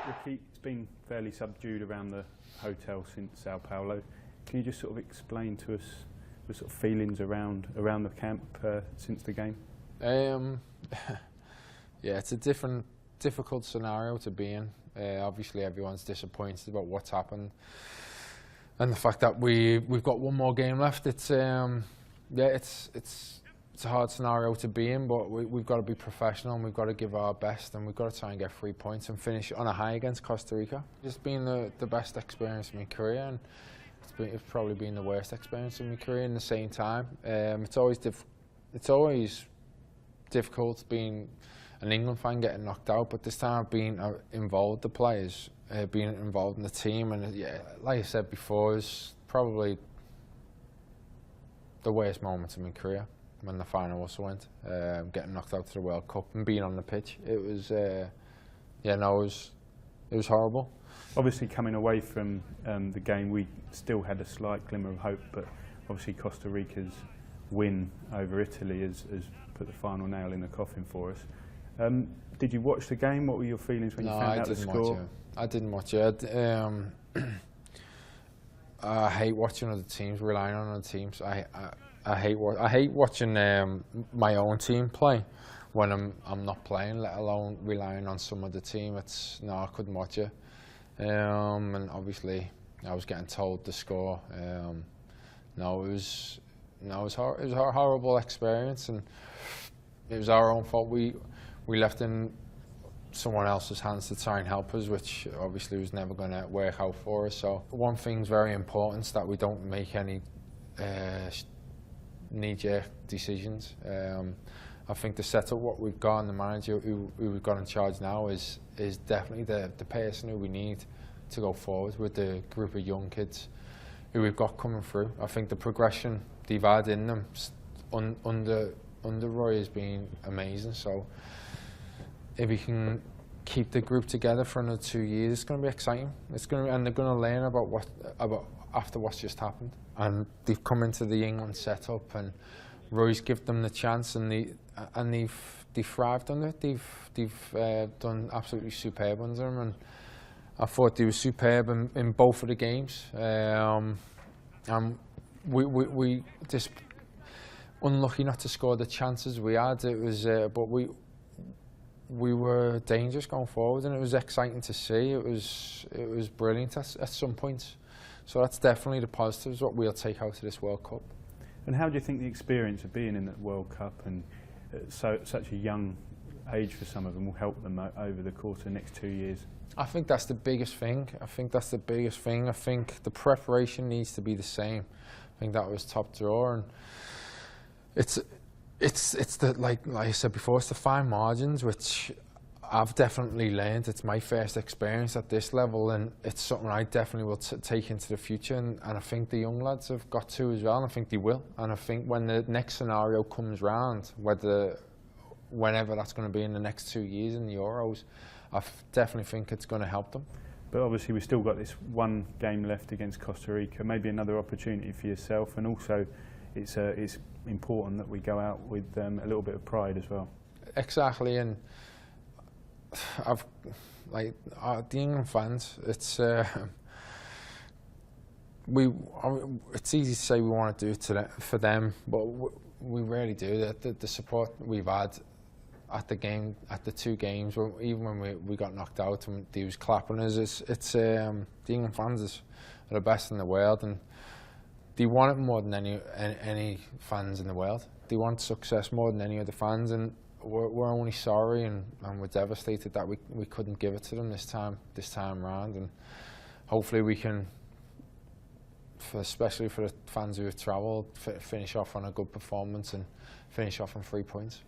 Rickie, it's been fairly subdued around the hotel since Sao Paulo. Can you just sort of explain to us the sort of feelings around the camp since the game? Yeah, it's a difficult scenario to be in. Obviously, everyone's disappointed about what's happened, and the fact that we've got one more game left. It's it's a hard scenario to be in, but we've got to be professional and we've got to give our best, and we've got to try and get 3 points and finish on a high against Costa Rica. It's been the best experience of my career, and it's probably been the worst experience of my career in the same time. It's always difficult being an England fan getting knocked out, but this time I've been involved, the players, being involved in the team, and yeah, like I said before, it's probably the worst moment of my career when the final also went, getting knocked out to the World Cup and being on the pitch. It was, yeah, no, it was horrible. Obviously, coming away from the game, we still had a slight glimmer of hope, but obviously Costa Rica's win over Italy has put the final nail in the coffin for us. Did you watch the game? What were your feelings when you found out the score? I didn't watch it. I hate watching other teams, relying on other teams. I hate watching my own team play when I'm not playing, let alone relying on some other team. No, I couldn't watch it. And obviously, I was getting told the score. No, it was a horrible experience, and it was our own fault. We left in someone else's hands to try and help us, which obviously was never going to work out for us. So one thing's very important, is that we don't make any knee-jerk decisions. I think the setup, what we've got, and the manager who we've got in charge now is definitely the person who we need to go forward with the group of young kids who we've got coming through. I think the progression they've had in them under Roy has been amazing. So if we can keep the group together for another 2 years, it's going to be exciting. And they're going to learn about after what's just happened. And they've come into the England setup, and Roy's given them the chance, and they've thrived under it. They've done absolutely superb under them, and I thought they were superb in both of the games. We just unlucky not to score the chances we had. It was, but we were dangerous going forward, and it was exciting to see. It was brilliant at some points. So that's definitely the positives, what we'll take out of this World Cup. And how do you think the experience of being in that World Cup and such a young age for some of them will help them over the course of the next 2 years? I think that's the biggest thing. I think the preparation needs to be the same. I think that was top drawer, and it's the like I said before, it's the fine margins, which I've definitely learned. It's my first experience at this level, and it's something I definitely will take into the future, and I think the young lads have got to as well, and I think they will. And I think when the next scenario comes round, whenever that's going to be in the next 2 years in the Euros, I definitely think it's going to help them. But obviously we've still got this one game left against Costa Rica, maybe another opportunity for yourself, and also it's important that we go out with a little bit of pride as well. Exactly, and the England fans, it's easy to say we want to do it for them, but we rarely do. The support we've had at the 2 games, even when we got knocked out and they was clapping us, the England fans are the best in the world, and they want it more than any fans in the world. They want success more than any other fans, and we're only sorry and we're devastated that we couldn't give it to them this time round. And hopefully we can, especially for the fans who have travelled, finish off on a good performance and finish off on 3 points.